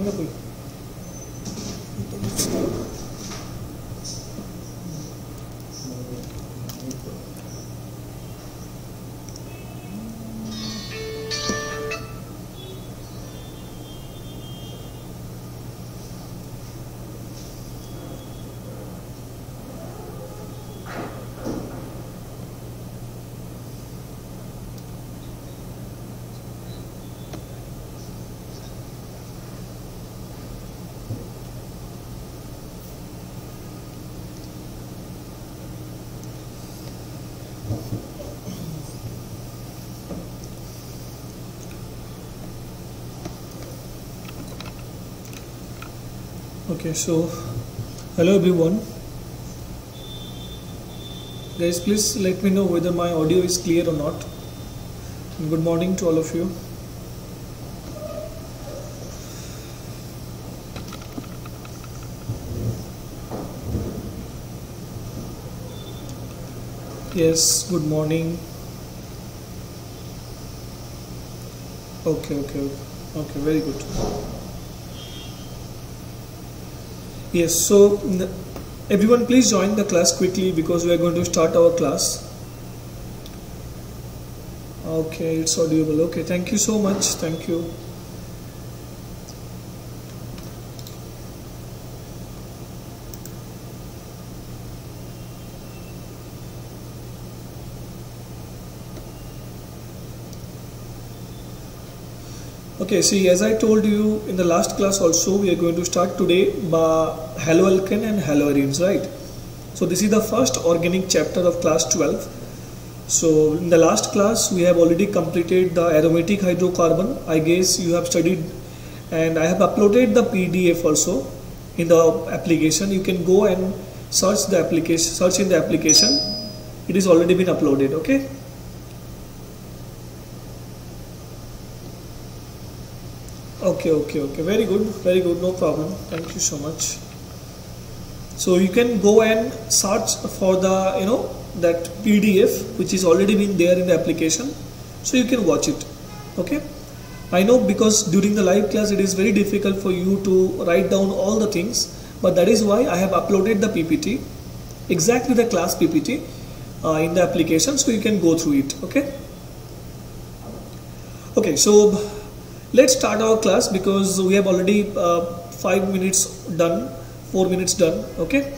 बोलेगा कोई? Okay, so hello everyone. Guys, please let me know whether my audio is clear or not. And good morning to all of you. Yes, good morning. Okay, very good. Yes, so everyone please join the class quickly because we are going to start our class. Okay, it's audible. Okay, thank you so much. Thank you. Okay, see, as I told you in the last class also, we are going to start today by haloalkane and haloarenes, right? So this is the first organic chapter of class 12. So in the last class, we have already completed the aromatic hydrocarbon. I guess you have studied, and I have uploaded the PDF also in the application. You can go and search the application, search in the application. It is already been uploaded, okay? Okay, very good, no problem. Thank you so much. So you can go and search for the that PDF which is already been there in the application, so you can watch it. Okay, I know because during the live class it is very difficult for you to write down all the things, but that is why I have uploaded the PPT, exactly the class PPT in the application, so you can go through it. Okay, so let's start our class because we have already 5 minutes done, 4 minutes done. Okay,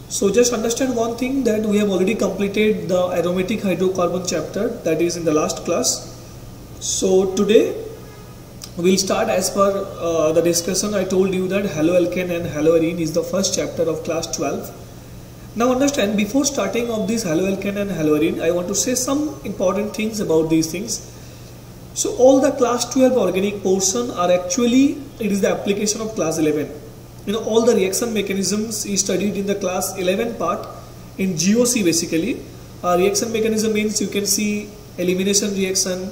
so just understand one thing, that we have already completed the aromatic hydrocarbon chapter, that is in the last class. So today we'll start as per the discussion. I told you that haloalkane and haloarene is the first chapter of class 12. Now understand, before starting of this haloalkane and haloarene, I want to say some important things about these things. So all the class 12 organic portion are actually, it is the application of class 11. All the reaction mechanisms is studied in the class 11 part in GOC basically. Reaction mechanism means you can see elimination reaction,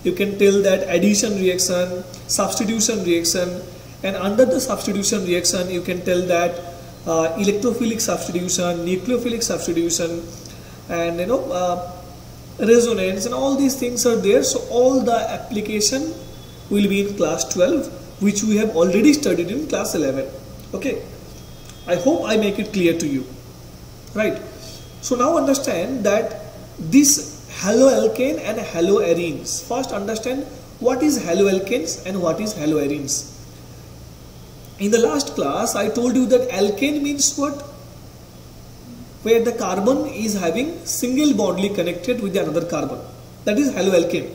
you can tell that addition reaction, substitution reaction, and under the substitution reaction you can tell that electrophilic substitution, nucleophilic substitution, and resonance, and all these things are there. So all the application will be in class 12, which we have already studied in class 11. Okay, I hope I make it clear to you, right? So now understand that this haloalkane and haloarenes. First understand what is haloalkanes and what is haloarenes. In the last class I told you that alkane means what? Where the carbon is having single bondly connected with another carbon, that is haloalkane.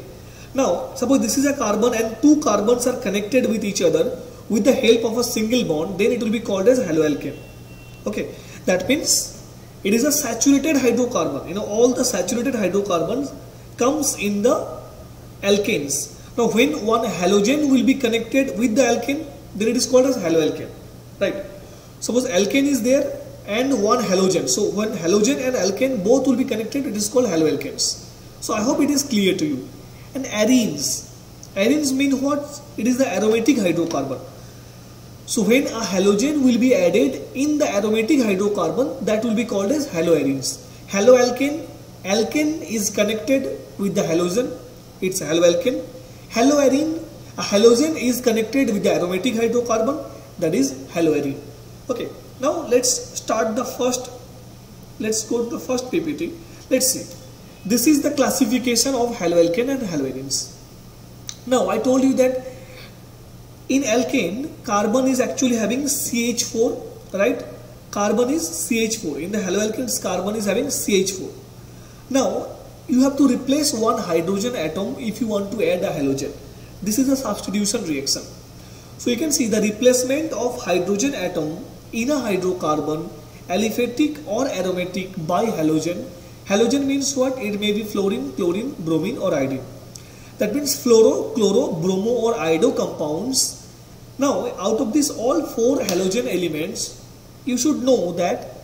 Now suppose this is a carbon and two carbons are connected with each other with the help of a single bond, then it will be called as haloalkane. Okay, that means it is a saturated hydrocarbon. All the saturated hydrocarbons comes in the alkanes. Now when one halogen will be connected with the alkane, then it is called as haloalkane, right? Suppose alkane is there and one halogen, so when halogen and alkane both will be connected, it is called haloalkanes. So I hope it is clear to you. And arenes mean what? It is the aromatic hydrocarbon. So when a halogen will be added in the aromatic hydrocarbon, that will be called as haloarenes. Haloalkane, alkane is connected with the halogen, it's haloalkane. Haloarene, A halogen is connected with the aromatic hydrocarbon, that is haloarine. Okay, now let's start the first, let's go to the first PPT. Let's see. This is the classification of haloalkane and haloarenes. Now I told you that in alkane, carbon is actually having CH4, right? Carbon is CH4. In the haloalkanes, carbon is having CH4. Now you have to replace one hydrogen atom if you want to add a halogen. This is a substitution reaction. So you can see the replacement of hydrogen atom in a hydrocarbon, aliphatic or aromatic, by halogen. Halogen means what? It may be fluorine, chlorine, bromine or iodine. That means fluoro, chloro, bromo or iodo compounds. Now out of these all four halogen elements, you should know that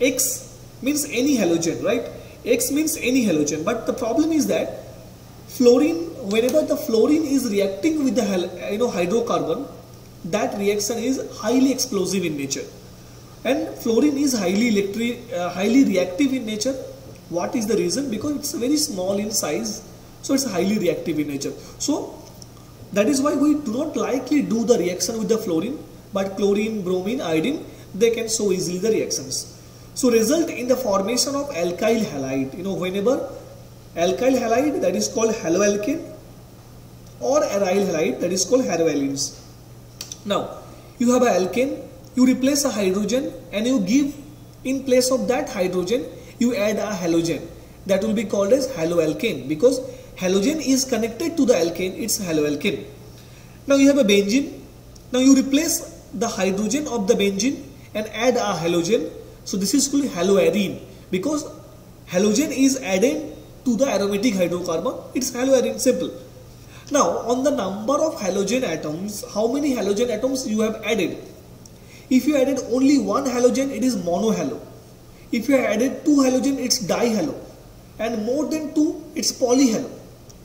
X means any halogen, right? X means any halogen, but the problem is that fluorine, whenever the fluorine is reacting with the hydrocarbon, that reaction is highly explosive in nature, and fluorine is highly reactive in nature. What is the reason? Because it's very small in size, so it's highly reactive in nature. So that is why we do not likely do the reaction with the fluorine, but chlorine, bromine, iodine, they can so easily the reactions. So result in the formation of alkyl halide. Whenever alkyl halide, that is called haloalkane, or aryl halide, that is called haloalenes. Now you have an alkane, you replace a hydrogen and you give, in place of that hydrogen, you add a halogen. That will be called as haloalkane, because halogen is connected to the alkane, it's haloalkane. Now you have a benzene. Now you replace the hydrogen of the benzene and add a halogen. So this is called haloarine, because halogen is added to the aromatic hydrocarbon, it's haloarine, simple. Now on the number of halogen atoms, how many halogen atoms you have added? If you added only one halogen, it is monohalo. If you added two halogen, it's dihalo, and more than two, it's polyhalo.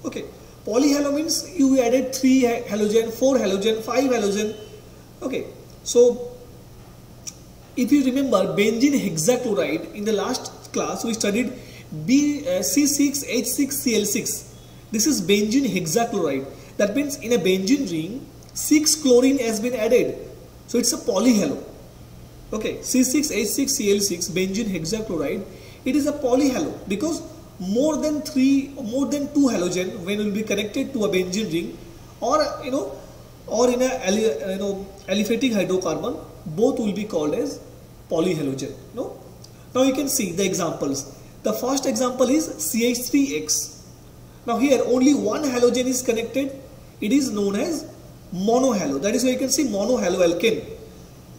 Okay, polyhalo means you added 3 halogen, 4 halogen, 5 halogen. Okay, so if you remember benzene hexachloride, in the last class we studied C6H6Cl6. This is benzene hexachloride. That means in a benzene ring, 6 chlorine has been added. So it's a polyhalo. Okay, C6H6Cl6 benzene hexachloride, it is a polyhalo, because more than 2 halogen when will be connected to a benzene ring, or or in a aliphatic hydrocarbon, both will be called as polyhalogen. Now you can see the examples. The first example is CH3X. Now here only one halogen is connected, it is known as monohalo. That is why you can see monohaloalkane.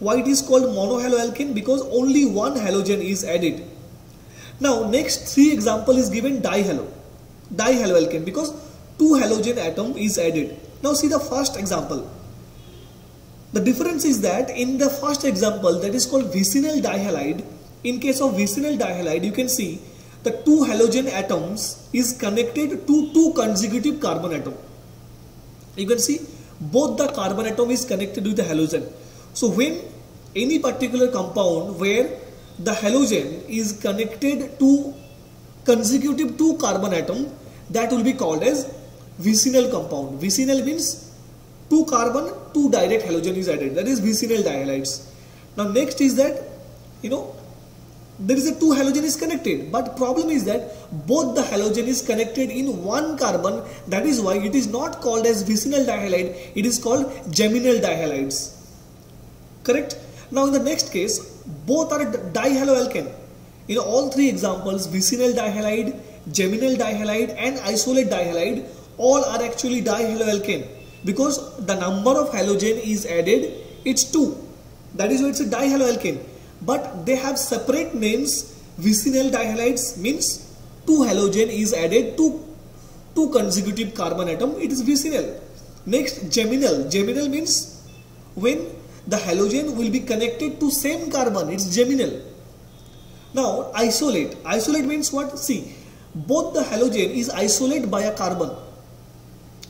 Why it is called monohaloalkane? Because only one halogen is added. Now next 3 example is given dihaloalkane, because 2 halogen atom is added. Now see the first example. The difference is that in the first example, that is called vicinal dihalide. In case of vicinal dihalide, you can see the 2 halogen atoms is connected to 2 consecutive carbon atom. You can see both the carbon atom is connected with the halogen. So when any particular compound where the halogen is connected to consecutive 2 carbon atom, that will be called as vicinal compound. Vicinal means 2 carbon, 2 direct halogen is added. That is vicinal dihalides. Now next is that there is a 2 halogen is connected, but problem is that both the halogen is connected in 1 carbon. That is why it is not called as vicinal dihalide, it is called geminal dihalides. Correct? Now in the next case, both are dihaloalkane. In all 3 examples, vicinal dihalide, geminal dihalide and isolate dihalide, all are actually dihaloalkane, because the number of halogen is added, it's 2. That is why it's a dihaloalkane. But they have separate names. Vicinal dihalides means 2 halogen is added to 2 consecutive carbon atom, it is vicinal. Next, geminal. Geminal means when the halogen will be connected to same carbon, it's geminal. Now isolate. Isolate means what? See, both the halogen is isolated by a carbon.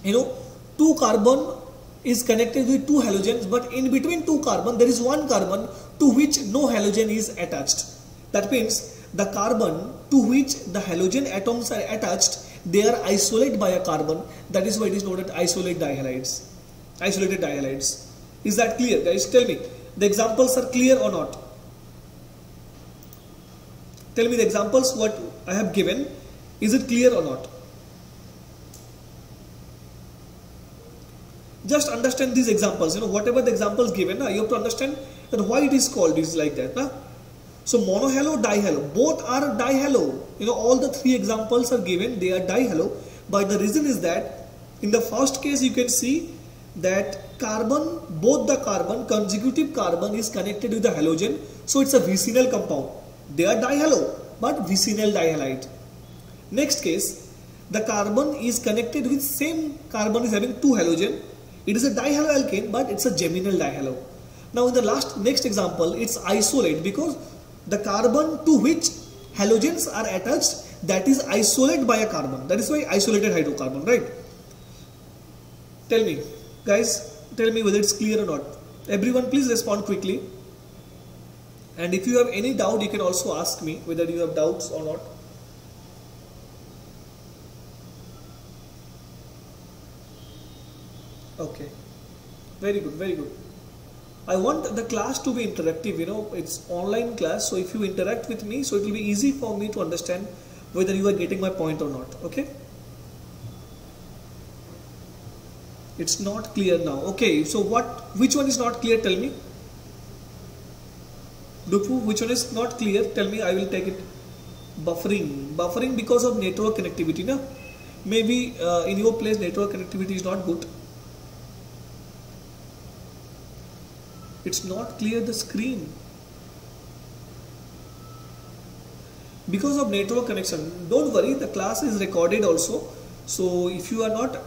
2 carbon is connected with 2 halogens, but in between 2 carbon there is 1 carbon to which no halogen is attached. That means the carbon to which the halogen atoms are attached, they are isolated by a carbon. That is why it is known as isolate dihalides. isolated dihalides. Is that clear, guys? Tell me, the examples are clear or not? Tell me the examples what I have given, is it clear or not? Just understand these examples, whatever the examples given, you have to understand that why it is called is like that. So monohalo, dihalo, both are dihalo. All the three examples are given, they are dihalo. But the reason is that in the first case you can see that carbon, both the carbon, consecutive carbon is connected with the halogen. So it's a vicinal compound. They are dihalo, but vicinal dihalide. Next case, the carbon is connected with same carbon is having two halogen. It is a dihaloalkane, but it's a geminal dihalo. Now in the next example, it's isolate because the carbon to which halogens are attached, that is isolated by a carbon. That is why isolated hydrocarbon, right? Tell me, guys, tell me whether it's clear or not. Everyone please respond quickly. And if you have any doubt, you can also ask me whether you have doubts or not. Okay, very good, very good. I want the class to be interactive, it's online class, so if you interact with me, so it will be easy for me to understand whether you are getting my point or not, okay? It's not clear now. Okay, so which one is not clear? Tell me. Dupu, which one is not clear? Tell me, I will take it. Buffering because of network connectivity, na? Maybe in your place network connectivity is not good. It's not clear the screen because of network connection. Don't worry, the class is recorded also, so if you are not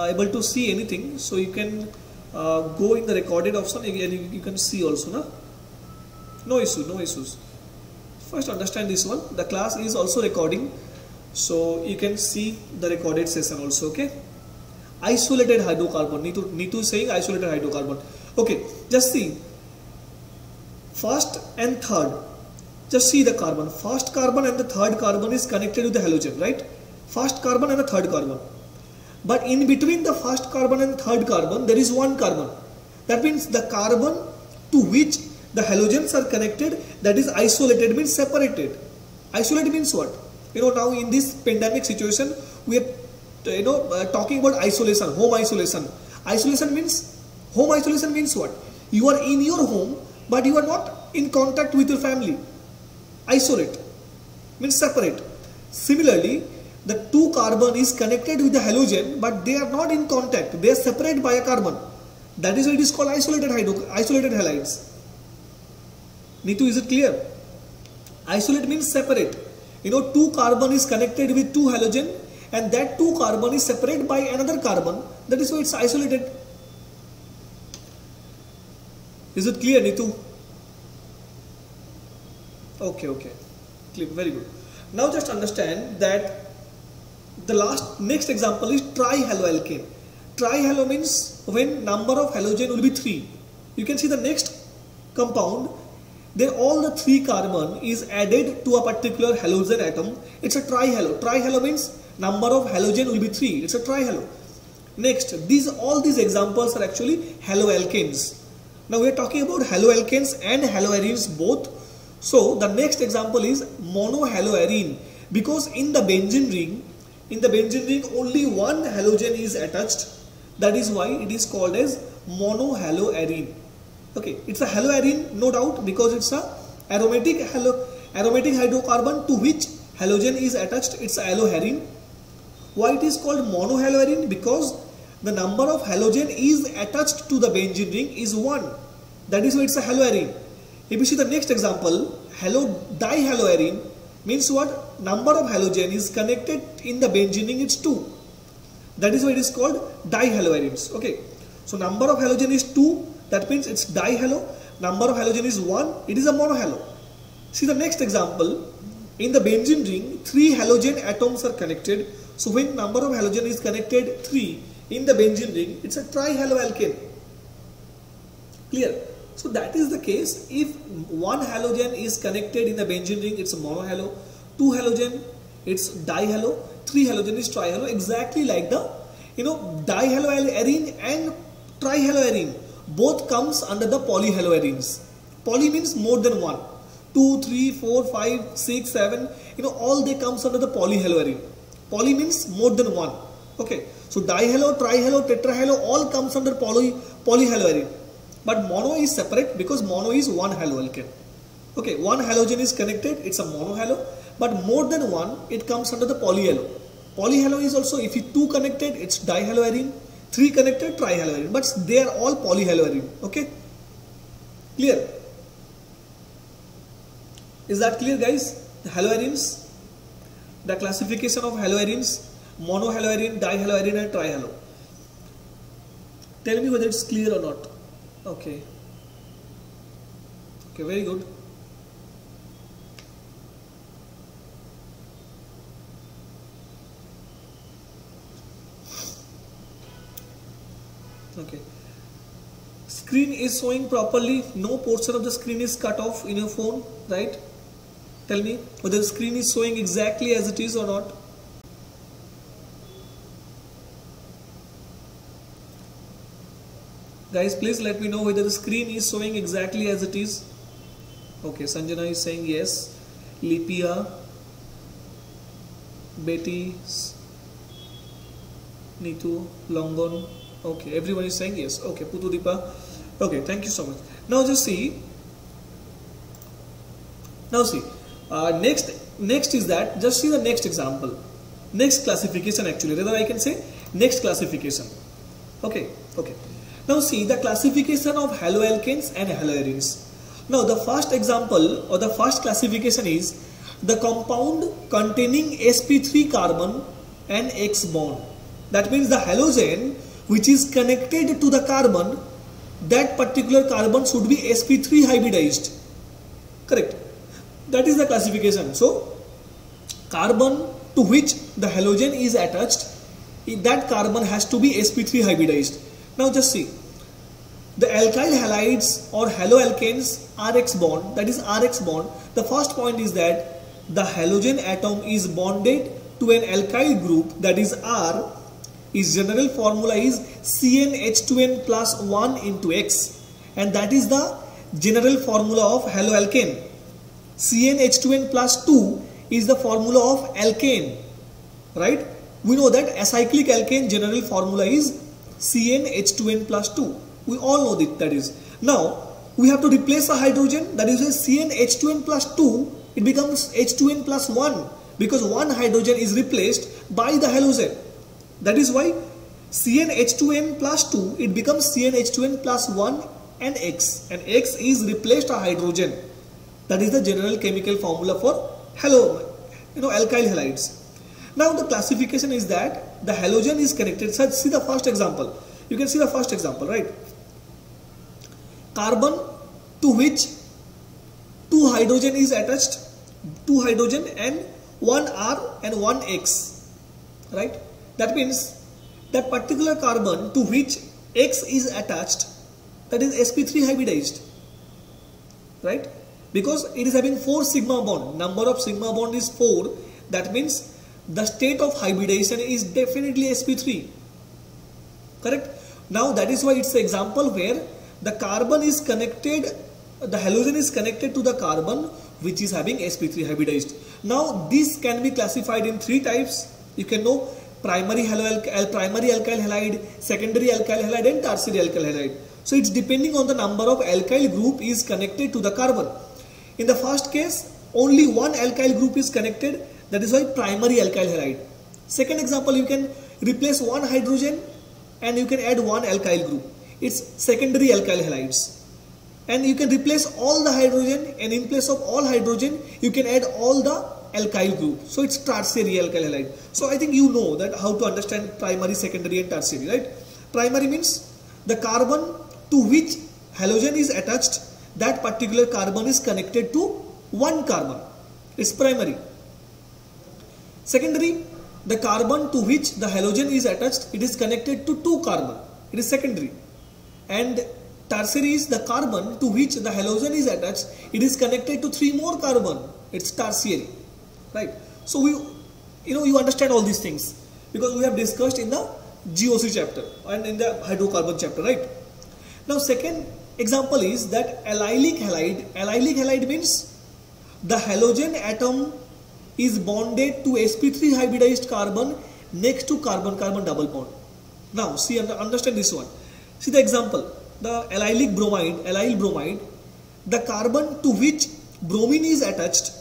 able to see anything, so you can go in the recorded option and you can see also, no issues. First understand this one, the class is also recording, so you can see the recorded session also. Okay, isolated hydrocarbon, Neetu saying isolated hydrocarbon. Okay, just see first and third, just see the carbon. First carbon and the third carbon is connected with the halogen, right? First carbon and the third carbon, but in between the first carbon and third carbon there is one carbon. That means the carbon to which the halogens are connected, that is isolated, means separated. Isolated means what? Now in this pandemic situation we are talking about isolation, home isolation. Home isolation means what? You are in your home, but you are not in contact with your family. Isolate means separate. Similarly, the two carbon is connected with the halogen, but they are not in contact. They are separated by a carbon. That is why it is called isolated halides. Neetu, is it clear? Isolate means separate. Two carbon is connected with two halogen, and that two carbon is separated by another carbon. That is why it's isolated. Is it clear, Neetu? Okay. Clear. Very good. Now just understand that the next example is trihaloalkane. Trihalo means when number of halogen will be 3. You can see the next compound, then all the 3 carbon is added to a particular halogen atom. It's a trihalo. Trihalo means number of halogen will be 3. It's a trihalo. Next, all these examples are actually haloalkanes. Now we are talking about haloalkanes and haloarenes both. So the next example is monohaloarene, because in the benzene ring only one halogen is attached. That is why it is called as monohaloarene. Okay, it's a haloarene, no doubt, because it's a aromatic hydrocarbon to which halogen is attached. It's a haloarene. Why it is called monohaloarene? Because the number of halogen is attached to the benzene ring is 1. That is why it's a haloarene. If you see the next example, dihaloarene means what? Number of halogen is connected in the benzene ring, it's 2. That is why it is called dihaloarenes. Okay, so number of halogen is 2. That means it's dihalo. Number of halogen is 1. It is a monohalo. See the next example. In the benzene ring, 3 halogen atoms are connected. So when number of halogen is connected 3 in the benzene ring, it's a trihaloalkane. Clear? So that is the case. If 1 halogen is connected in the benzene ring, it's a monohalo. 2 halogen, it's dihalo. 3 halogen is trihalo. Exactly like the dihaloarene and trihaloarine, both comes under the polyhaloarenes. Poly means more than one. 2, 3, 4, 5, 6, 7, all they comes under the polyhaloarene. Poly means more than one. Okay, so dihalo, trihalo, tetrahalo all comes under polyhaloarene. But mono is separate because mono is one haloalkane. Okay, one halogen is connected, it's a monohalo, but more than one, it comes under the polyhalo. Polyhalo is also, if you 2 connected, it's dihaloarene, 3 connected, trihaloarene, but they are all polyhaloarene. Okay, clear? Is that clear, guys? The haloarenes, the classification of haloarenes, monohaloarene, dihaloarene and trihalo. Tell me whether it's clear or not. Okay. Okay, very good. Okay. Screen is showing properly. No portion of the screen is cut off in your phone, right? Tell me whether the screen is showing exactly as it is or not. Guys, please let me know whether the screen is showing exactly as it is. Okay, Sanjana is saying yes. Lipia, Betty, Nitu, Longon. Okay, everyone is saying yes. Okay, Putudipa. Okay, thank you so much. Now just see. Now see. Next is that. Just see the next example. Next classification actually. Rather I can say next classification. Okay. Okay. Now see the classification of haloalkanes and haloarenes. Now the first example or the first classification is the compound containing sp3 carbon and X bond. That means the halogen which is connected to the carbon, that particular carbon should be sp3 hybridized. Correct. That is the classification. So carbon to which the halogen is attached, that carbon has to be sp3 hybridized. Now just see, the alkyl halides or haloalkanes Rx bond, that is Rx bond, the first point is that the halogen atom is bonded to an alkyl group, that is R. Its general formula is CnH2n plus 1 into X, and that is the general formula of haloalkane. CnH2n plus 2 is the formula of alkane, right? We know that acyclic alkane general formula is CnH2n plus 2. We all know that is. Now we have to replace a hydrogen, that is a CnH2n plus 2, it becomes H2n plus 1 because one hydrogen is replaced by the halogen. That is why CnH2n plus 2, it becomes CnH2n plus 1 and X, and X is replaced a hydrogen. That is the general chemical formula for alkyl halides. Now the classification is that the halogen is connected. So see the first example. You can see the first example, right? Carbon to which 2 hydrogen is attached, 2 hydrogen and 1 R and 1 X, right? That means that particular carbon to which X is attached, that is sp3 hybridized, right? Because it is having 4 sigma bond, number of sigma bond is 4, that means the state of hybridization is definitely sp3, correct? Now that is why it's an example where the carbon is connected, the halogen is connected to the carbon which is having sp3 hybridized. Now this can be classified in 3 types. You can know primary alkyl halide, secondary alkyl halide and tertiary alkyl halide. So it's depending on the number of alkyl group is connected to the carbon. In the first case, only one alkyl group is connected, that is why primary alkyl halide. Second example, you can replace one hydrogen and you can add one alkyl group. It's secondary alkyl halides. And you can replace all the hydrogen, and in place of all hydrogen, you can add all the alkyl group. So it's tertiary alkyl halide. So I think you know that how to understand primary, secondary and tertiary, right? Primary means the carbon to which halogen is attached, that particular carbon is connected to one carbon. It's primary. Secondary, the carbon to which the halogen is attached, it is connected to 2 carbon. It is secondary. And tertiary is the carbon to which the halogen is attached, it is connected to 3 more carbon. It's tertiary, right? So you understand all these things because we have discussed in the GOC chapter and in the hydrocarbon chapter, right? Now second example is that allylic halide. Allylic halide means the halogen atom is bonded to sp3 hybridized carbon next to carbon-carbon double bond. Now see, understand this one. See the example, the allylic bromide, allyl bromide, the carbon to which bromine is attached,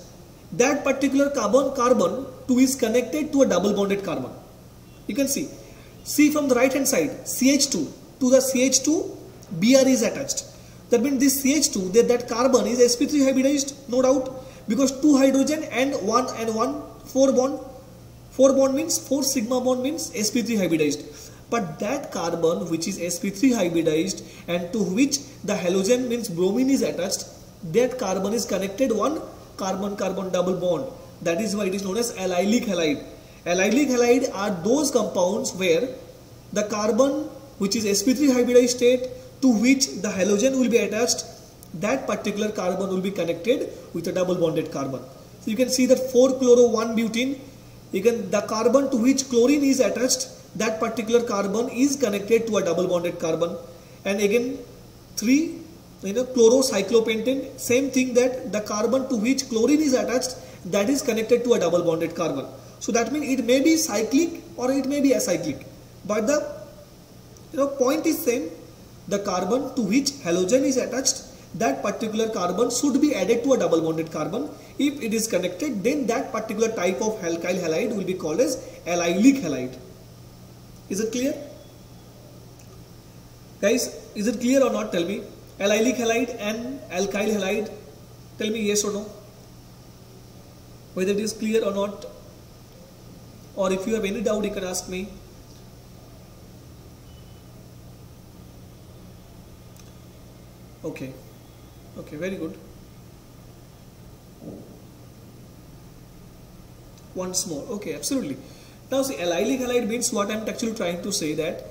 that particular carbon to is connected to a double bonded carbon. You can see from the right hand side, CH2 to the CH2 Br is attached. That means this CH2, that carbon is sp3 hybridized, no doubt, because 2 hydrogen and 1 4 bond. 4 bond means 4 sigma bond means sp3 hybridized. But that carbon which is sp3 hybridized and to which the halogen means bromine is attached, that carbon is connected one carbon-carbon double bond. That is why it is known as allylic halide. Allylic halide are those compounds where the carbon which is sp3 hybridized state to which the halogen will be attached, that particular carbon will be connected with a double bonded carbon. So you can see that 4-chloro-1-butene, the carbon to which chlorine is attached, that particular carbon is connected to a double bonded carbon. And again 3 chlorocyclopentane, same thing, that the carbon to which chlorine is attached, that is connected to a double bonded carbon. So that means it may be cyclic or it may be acyclic, but the point is same. The carbon to which halogen is attached, that particular carbon should be added to a double bonded carbon. If it is connected, then that particular type of alkyl halide will be called as allylic halide. Is it clear? Guys, is it clear or not? Tell me. Allylic halide and alkyl halide. Tell me yes or no. Whether it is clear or not. Or if you have any doubt, you can ask me. Okay. Okay, very good. Once more. Okay, absolutely. Now see, allylic halide means what I am actually trying to say, that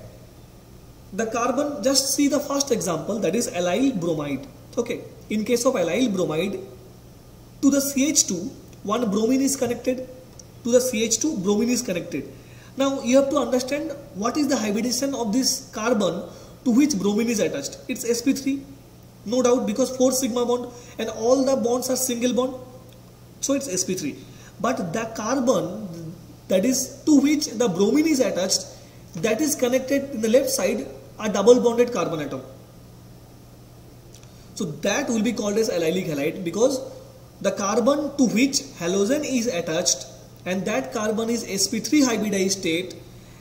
the carbon, just see the first example, that is allyl bromide. Okay, in case of allyl bromide, to the CH2 one bromine is connected, to the CH2 bromine is connected. Now you have to understand what is the hybridization of this carbon to which bromine is attached. It's sp3, no doubt, because 4 sigma bond and all the bonds are single bond, so it's sp3. But the carbon that is to which the bromine is attached, that is connected in the left side a double bonded carbon atom. So that will be called as allylic halide, because the carbon to which halogen is attached and that carbon is sp3 hybridized state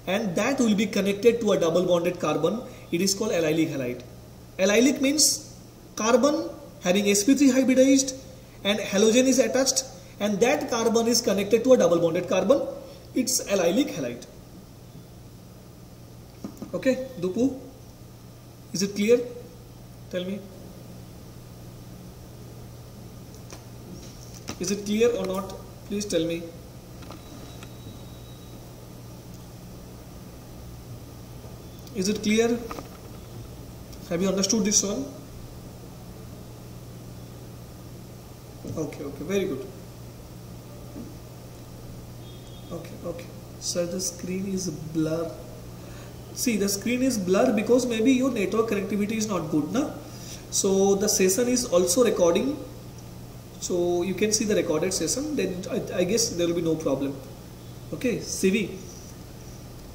and that will be connected to a double bonded carbon. It is called allylic halide. Allylic means carbon having sp3 hybridized and halogen is attached and that carbon is connected to a double bonded carbon. It's allylic halide. Okay, Dupu, is it clear? Tell me. Is it clear or not? Please tell me. Is it clear? Have you understood this one? Okay, okay, very good. Okay, okay. So the screen is blur. See, the screen is blur because maybe your network connectivity is not good, na? So the session is also recording. So you can see the recorded session. Then I guess there will be no problem. Okay, CV.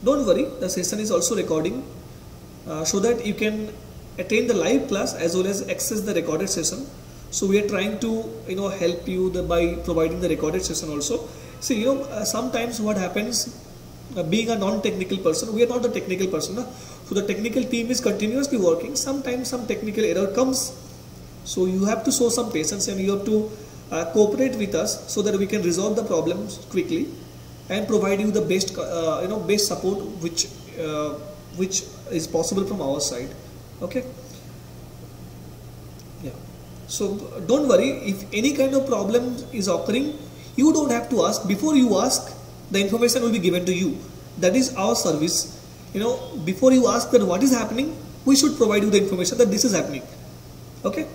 Don't worry, the session is also recording so that you can attend the live class as well as access the recorded session. So we are trying to help you by providing the recorded session also. See, sometimes what happens, being a non-technical person, we are not the technical person, na? So the technical team is continuously working. Sometimes some technical error comes, so you have to show some patience and you have to cooperate with us so that we can resolve the problems quickly and provide you the best best support which is possible from our side. Okay. Yeah. So don't worry, if any kind of problem is occurring, you don't have to ask. Before you ask, the information will be given to you. That is our service. Before you ask that what is happening, we should provide you the information that this is happening. Okay.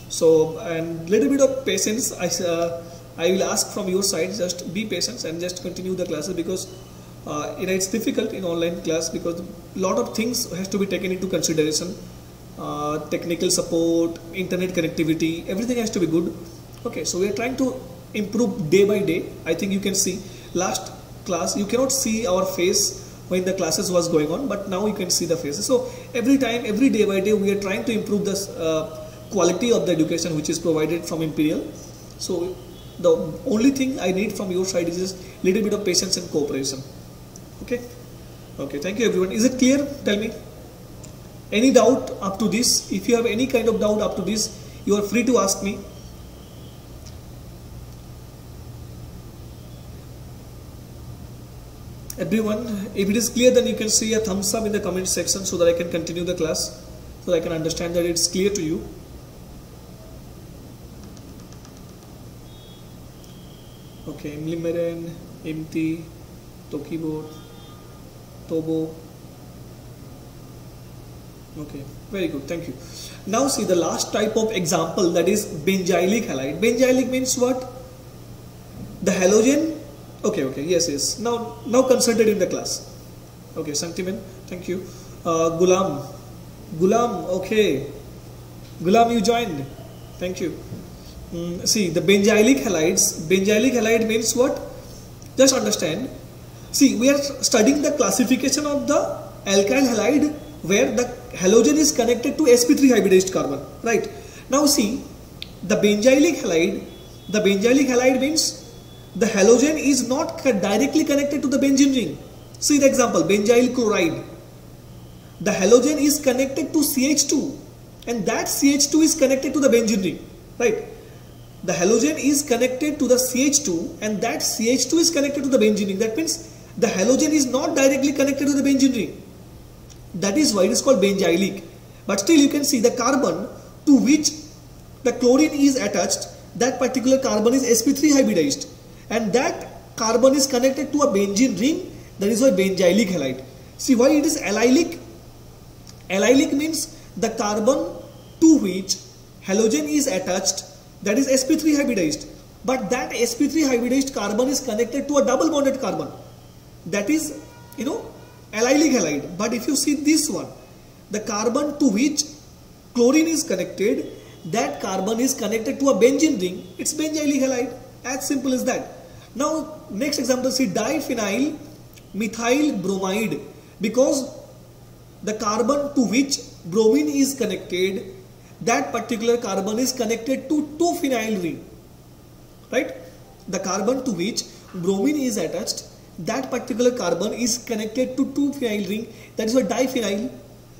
So, and little bit of patience I will ask from your side. Just be patient and just continue the classes, because it's difficult in online class because a lot of things has to be taken into consideration technical support, internet connectivity, everything has to be good. Okay, so we are trying to improve day by day. I think you can see last class you cannot see our face when the classes was going on, but now you can see the faces. So every time, every day by day, we are trying to improve this quality of the education which is provided from Imperial. So the only thing I need from your side is just little bit of patience and cooperation. Okay, okay, thank you everyone. Is it clear? Tell me. Any doubt up to this? If you have any kind of doubt up to this, you are free to ask me. Everyone, if it is clear, then you can see a thumbs up in the comment section so that I can continue the class, so that I can understand that it's clear to you. Okay, Mlimeren, MT, Tokibo, Tobo. Okay, very good, thank you. Now see the last type of example, that is benzylic halide. Benzylic means what? The halogen. Okay, okay, yes. Now consulted in the class. Okay, Santiman, thank you. Gulam, okay. Gulam, you joined. Thank you. See the benzylic halides. Benzylic halide means what? Just understand. See, we are studying the classification of the alkyl halide where the halogen is connected to sp3 hybridized carbon, right? Now see the benzylic halide means the halogen is not directly connected to the benzene ring. See the example, benzyl chloride. The halogen is connected to CH2 and that CH2 is connected to the benzene ring, right? The halogen is connected to the CH2 and that CH2 is connected to the benzene ring. That means the halogen is not directly connected to the benzene ring. That is why it is called benzylic. But still you can see the carbon to which the chlorine is attached, that particular carbon is sp3 hybridized. And that carbon is connected to a benzene ring, that is why benzylic halide. See why it is allylic? Allylic means the carbon to which halogen is attached, that is sp3 hybridized. But that sp3 hybridized carbon is connected to a double bonded carbon. That is, allylic halide. But if you see this one, the carbon to which chlorine is connected, that carbon is connected to a benzene ring, it's benzylic halide. As simple as that. Now next example, see diphenyl methyl bromide, because the carbon to which bromine is connected, that particular carbon is connected to 2-phenyl ring, right? The carbon to which bromine is attached, that particular carbon is connected to 2-phenyl ring, that is why diphenyl.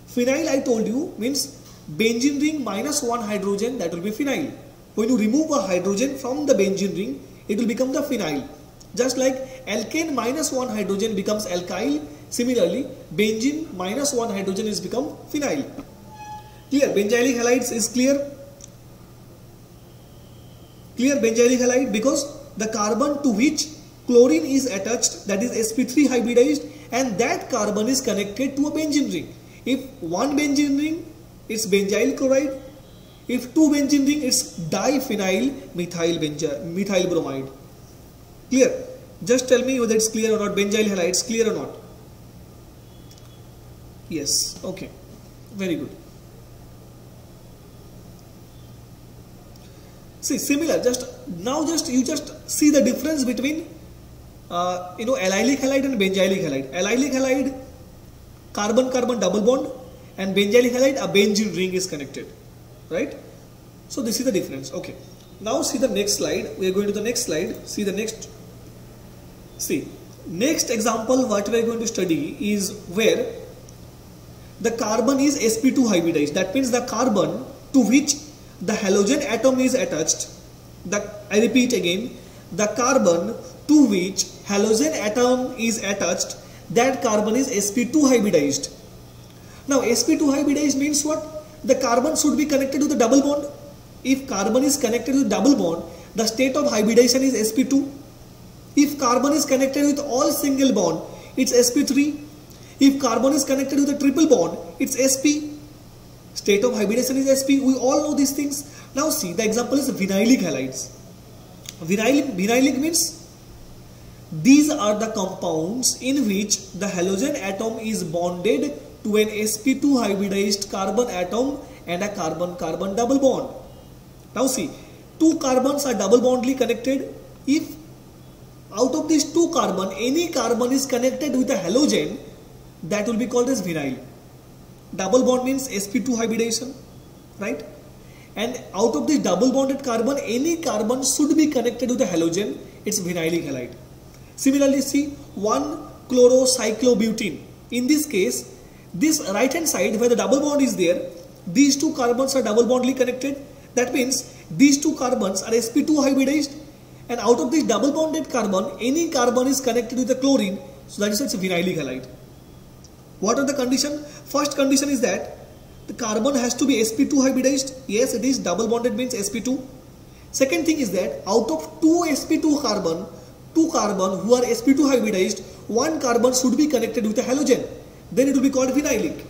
Phenyl, I told you, means benzene ring minus one hydrogen, that will be phenyl. When you remove a hydrogen from the benzene ring, it will become the phenyl. Just like alkane minus one hydrogen becomes alkyl, similarly benzene minus one hydrogen is become phenyl. Clear? Benzylic halides is clear? Clear benzylic halide, because the carbon to which chlorine is attached, that is sp3 hybridized, and that carbon is connected to a benzene ring. If one benzene ring, it's benzyl chloride. If two benzene ring, it's diphenyl methyl bromide. Clear? Just tell me whether it's clear or not. Benzyl halides, clear or not? Yes. Okay. Very good. See, similar. You just see the difference between allylic halide and benzylic halide. Allylic halide, carbon-carbon double bond, and benzylic halide, a benzene ring is connected. Right? So this is the difference. Okay. Now see the next slide. We are going to the next slide. See the next. See, next example what we are going to study is where the carbon is sp2 hybridized. That means the carbon to which the halogen atom is attached. I repeat again, the carbon to which halogen atom is attached, that carbon is sp2 hybridized. Now sp2 hybridized means what? The carbon should be connected to the double bond. If carbon is connected to the double bond, the state of hybridization is sp2. If carbon is connected with all single bond, it's sp3. If carbon is connected with a triple bond, it's sp. State of hybridization is sp. We all know these things. Now see, the example is vinylic halides. Vinylic means these are the compounds in which the halogen atom is bonded to an sp2 hybridized carbon atom and a carbon-carbon double bond. Now see, two carbons are double bondly connected. If out of these two carbon, any carbon is connected with a halogen, that will be called as vinyl. Double bond means sp2 hybridization, right? And out of this double bonded carbon, any carbon should be connected with a halogen, it's vinylic halide. Similarly, see 1-chlorocyclobutene. In this case, this right hand side where the double bond is there, these two carbons are double bondly connected. That means these two carbons are sp2 hybridized, and out of this double bonded carbon, any carbon is connected with a chlorine, so that is it's a vinylic halide. What are the conditions? First condition is that the carbon has to be sp2 hybridized. Yes, it is double bonded means sp2. Second thing is that out of two carbon who are sp2 hybridized, one carbon should be connected with a halogen. Then it will be called vinylic.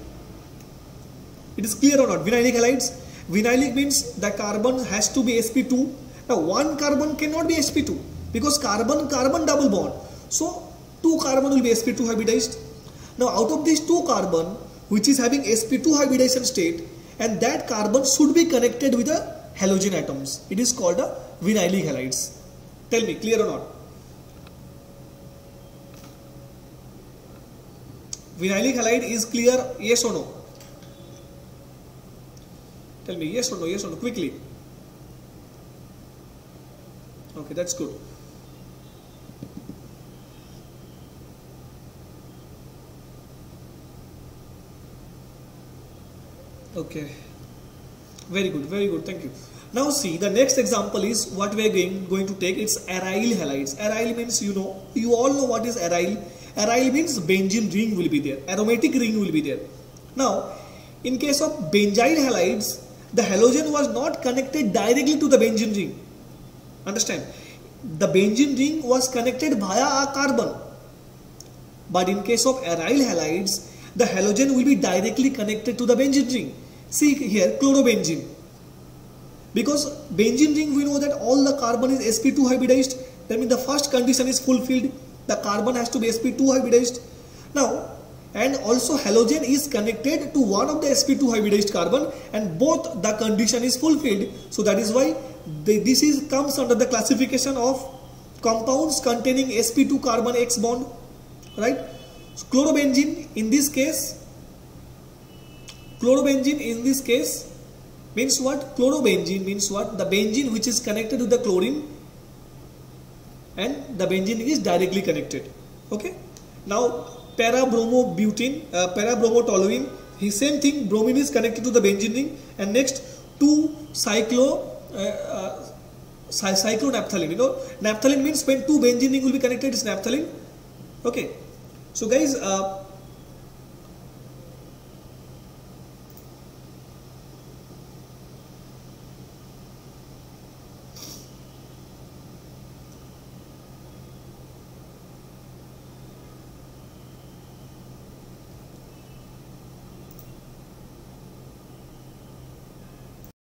It is clear or not? Vinylic halides. Vinylic means the carbon has to be sp2. Now one carbon cannot be sp2 because carbon-carbon double bond. So two carbon will be sp2 hybridized. Now out of these two carbon which is having sp2 hybridization state, and that carbon should be connected with the halogen atoms. It is called a vinylic halides. Tell me, clear or not? Vinylic halide is clear, yes or no? Tell me, yes or no, quickly. Okay, that's good. Okay, very good, thank you. Now see, the next example is what we are going to take. It's aryl halides. Aryl means, you all know what is aryl. Aryl means benzene ring will be there, aromatic ring will be there. Now, in case of benzyl halides, the halogen was not connected directly to the benzene ring. Understand? The benzene ring was connected via a carbon. But in case of aryl halides, the halogen will be directly connected to the benzene ring. See here, chlorobenzene. Because benzene ring, we know that all the carbon is sp2 hybridized. That means the first condition is fulfilled. The carbon has to be sp2 hybridized. Now, and also halogen is connected to one of the sp2 hybridized carbon, and both the condition is fulfilled. So that is why this comes under the classification of compounds containing sp2 carbon X bond, right? So chlorobenzene in this case means what? Chlorobenzene means what? The benzene which is connected to the chlorine, and the benzene is directly connected. Okay. Now para-bromotoluene, same thing, bromine is connected to the benzene ring, and next 2-cyclonaphthalene. Naphthalene means when two benzene ring will be connected, it's naphthalene. Okay. So guys,